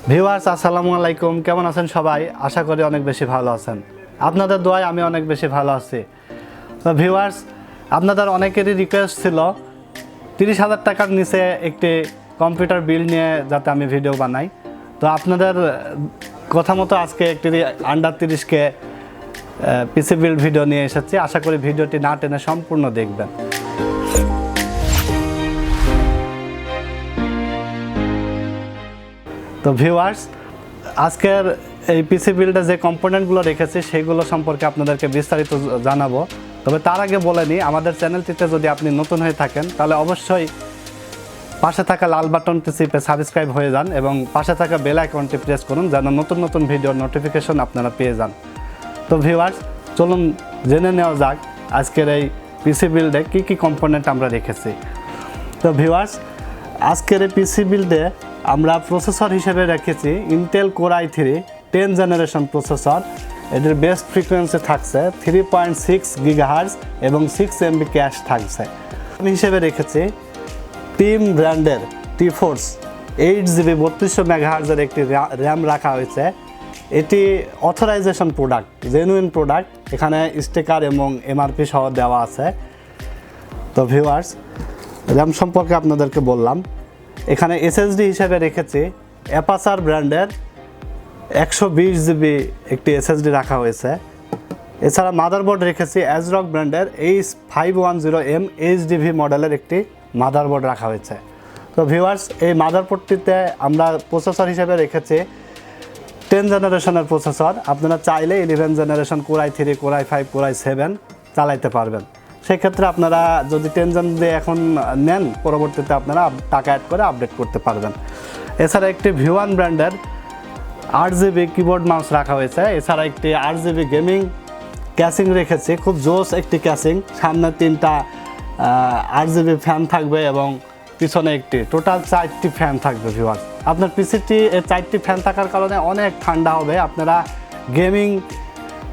Viewers আসসালামু আলাইকুম, কেমন আছেন সবাই? আশা করি অনেক বেশি ভালো আছেন। আপনাদের দোয়ায় আমি অনেক বেশি ভালো আছি। তো ভিউয়ার্স, আপনাদের অনেকেরই রিকোয়েস্ট ছিল 30,000 টাকার নিচে একটি কম্পিউটার বিল নিয়ে যাতে আমি ভিডিও বানাই। তো আপনাদের কথা মতো আজকে একটি under 30K PC build video নিয়ে এসেছি। আশা করি ভিডিওটি না টেনে সম্পূর্ণ দেখবেন। তো ভিউয়ার্স, আজকের এই পিসি বিল্ডে যে কম্পোনেন্টগুলো রেখেছি সেগুলো সম্পর্কে আপনাদেরকে বিস্তারিত জানাবো। তবে তার আগে বলে নিই, আমাদের চ্যানেলটিতে যদি আপনি নতুন হয়ে থাকেন তাহলে অবশ্যই পাশে থাকা লাল বাটনটি চিপে সাবস্ক্রাইব হয়ে যান এবং পাশে থাকা বেল আইকনটি প্রেস করুন যেন নতুন নতুন ভিডিওর নোটিফিকেশন আপনারা পেয়ে যান। তো ভিউয়ার্স, চলুন জেনে নেওয়া যাক আজকের এই পিসি বিল্ডে কী কী কম্পোনেন্ট আমরা রেখেছি। তো ভিউয়ার্স, আজকের এই পিসি বিল্ডে আমরা প্রসেসর হিসেবে রেখেছি Intel core i3 10 generation processor. এটির বেস্ট ফ্রিকোয়েন্সি থাকছে 3.6 GHz এবং 6 MB ক্যাশ থাকছে। আমি হিসেবে রেখেছি টিম ব্র্যান্ডের টিফোর্স 8GB 3200 MHz একটি র্যাম রাখা হয়েছে। এটি অথরাইজেশন প্রোডাক্ট, জেনুইন প্রোডাক্ট, এখানে স্টিকার এবং MRP সহ দেওয়া আছে। তো ভিউয়ার্স, র্যাম সম্পর্কে আপনাদেরকে বললাম। এখানে SSD হিসেবে রেখেছি অ্যাপাসার ব্র্যান্ডের 120GB একটি SSD রাখা হয়েছে। এছাড়া মাদারবোর্ড রেখেছি ASRock ব্র্যান্ডের H510M HDV মডেলের একটি মাদারবোর্ড রাখা হয়েছে। তো ভিউয়ার্স, এই মাদারবোর্ডটিতে আমরা প্রসেসর হিসেবে রেখেছি 10 জেনারেশনের প্রসেসর। আপনারা চাইলে 11 generation core i3, core i5, core i7 চালাইতে পারবেন। সেক্ষেত্রে আপনারা যদি 10 জন দিয়ে এখন নেন, পরবর্তীতে আপনারা টাকা অ্যাড করে আপডেট করতে পারবেন। এছাড়া একটি V1 ব্র্যান্ডের 8GB কিবোর্ড মাউস রাখা হয়েছে। এছাড়া একটি 8GB গেমিং ক্যাসিং রেখেছি, খুব জোস একটি ক্যাসিং। সামনে 3টা 8GB ফ্যান থাকবে এবং পিছনে একটি, টোটাল 4টি ফ্যান থাকবে। ভিউয়ার্স, আপনার পিসিটি এই 4টি ফ্যান থাকার কারণে অনেক ঠান্ডা হবে। আপনারা গেমিং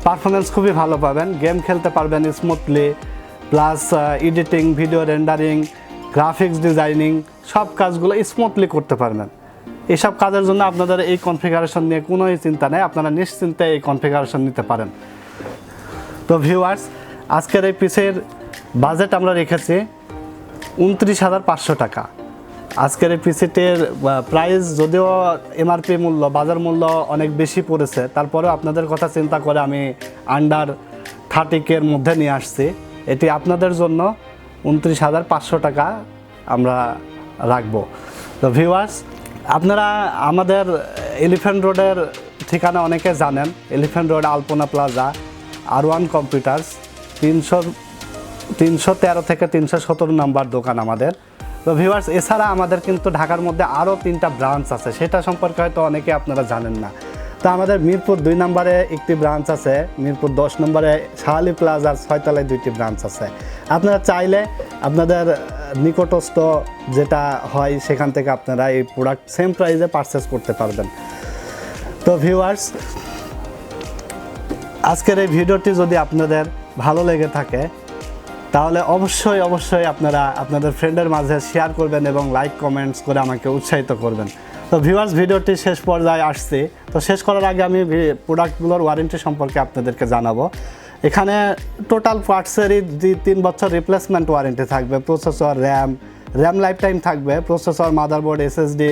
পারফরমেন্স খুবই ভালো পাবেন, গেম খেলতে পারবেন smoothly, plus editing, video rendering, graphics designing সব কাজগুলো স্মুথলি করতে পারবেন। এসব কাজের জন্য আপনাদের এই কনফিগারেশন নিয়ে কোনোই চিন্তা নেই, আপনারা নিশ্চিন্তে এই কনফিগারেশন নিতে পারেন। তো ভিউয়ার্স, আজকের এই পিসির বাজেট আমরা রেখেছি 29,500 টাকা। আজকের এই পিসিটির প্রাইস যদিও MRP মূল্য, বাজার মূল্য অনেক বেশি পড়েছে, তারপরেও আপনাদের কথা চিন্তা করে আমি আন্ডার 30K এর মধ্যে নিয়ে আসছি। এটি আপনাদের জন্য 29,500 টাকা আমরা রাখবো। তো ভিউয়ার্স, আপনারা আমাদের এলিফ্যান্ট রোডের ঠিকানা অনেকে জানেন। এলিফ্যান্ট রোড আলপনা প্লাজা, R1 কম্পিউটার্স, 313 থেকে 317 নাম্বার দোকান আমাদের। তো ভিউয়ার্স, এছাড়া আমাদের কিন্তু ঢাকার মধ্যে আরও 3টা ব্রাঞ্চ আছে, সেটা সম্পর্কে হয়তো অনেকে আপনারা জানেন না। তো আমাদের মিরপুর 2 নম্বরে একটি ব্রাঞ্চ আছে, মিরপুর 10 নম্বরে শাহ প্লাজার 6 তলায় 2টি ব্রাঞ্চ আছে। আপনারা চাইলে আপনাদের নিকটস্থ যেটা হয় সেখান থেকে আপনারা এই প্রোডাক্ট সেম প্রাইসে পারচেস করতে পারবেন। তো ভিউয়ার্স, আজকের এই ভিডিওটি যদি আপনাদের ভালো লেগে থাকে তাহলে অবশ্যই আপনারা আপনাদের ফ্রেন্ডের মাঝে শেয়ার করবেন এবং লাইক কমেন্টস করে আমাকে উৎসাহিত করবেন। তো ভিউয়ার্স, ভিডিওটি শেষ পর্যায়ে আসছে। তো শেষ করার আগে আমি প্রোডাক্টগুলোর ওয়ারেন্টি সম্পর্কে আপনাদেরকে জানাবো। এখানে টোটাল পার্টসেরই 3 বছর রিপ্লেসমেন্ট ওয়ারেন্টি থাকবে। প্রসেসর, র্যাম লাইফ টাইম থাকবে, processor, motherboard, SSD,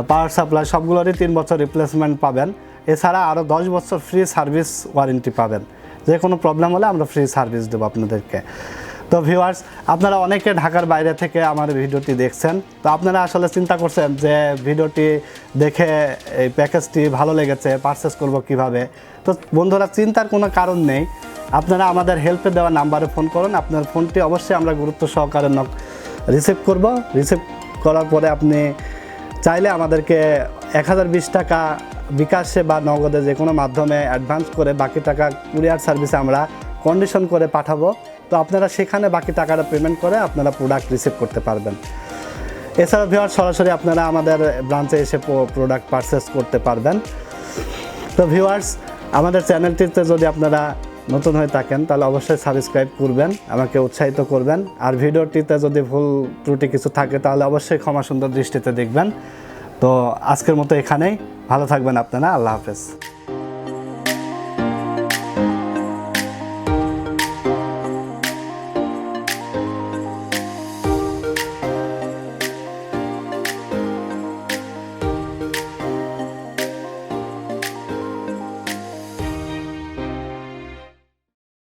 power supply সবগুলোরই 3 বছর রিপ্লেসমেন্ট পাবেন। এছাড়া আরও 10 বছর ফ্রি সার্ভিস ওয়ারেন্টি পাবেন। যে কোনো প্রবলেম হলে আমরা ফ্রি সার্ভিস দেবো আপনাদেরকে। তো ভিউয়ার্স, আপনারা অনেকে ঢাকার বাইরে থেকে আমার ভিডিওটি দেখছেন। তো আপনারা আসলে চিন্তা করছেন যে ভিডিওটি দেখে এই প্যাকেজটি ভালো লেগেছে, পারচেস করব কিভাবে। তো বন্ধুরা, চিন্তার কোনো কারণ নেই। আপনারা আমাদের হেল্পে দেওয়া নাম্বারে ফোন করুন। আপনার ফোনটি অবশ্যই আমরা গুরুত্ব সহকারে রিসিভ করব। রিসিভ করার পরে আপনি চাইলে আমাদেরকে 1020 টাকা বিকাশে বা নগদে যে কোনো মাধ্যমে অ্যাডভান্স করে বাকি টাকা কুরিয়ার সার্ভিসে আমরা কন্ডিশন করে পাঠাবো। তো আপনারা সেখানে বাকি টাকাটা পেমেন্ট করে আপনারা প্রোডাক্ট রিসিভ করতে পারবেন। এছাড়া ভিউয়ার সরাসরি আপনারা আমাদের ব্রাঞ্চে এসে প্রোডাক্ট পারচেস করতে পারবেন। তো ভিউয়ার্স, আমাদের চ্যানেলটিতে যদি আপনারা নতুন হয়ে থাকেন তাহলে অবশ্যই সাবস্ক্রাইব করবেন, আমাকে উৎসাহিত করবেন। আর ভিডিওটিতে যদি ভুল ত্রুটি কিছু থাকে তাহলে অবশ্যই ক্ষমা সুন্দর দৃষ্টিতে দেখবেন। তো আজকের মতো এখানেই, ভালো থাকবেন আপনারা, আল্লাহ হাফেজ।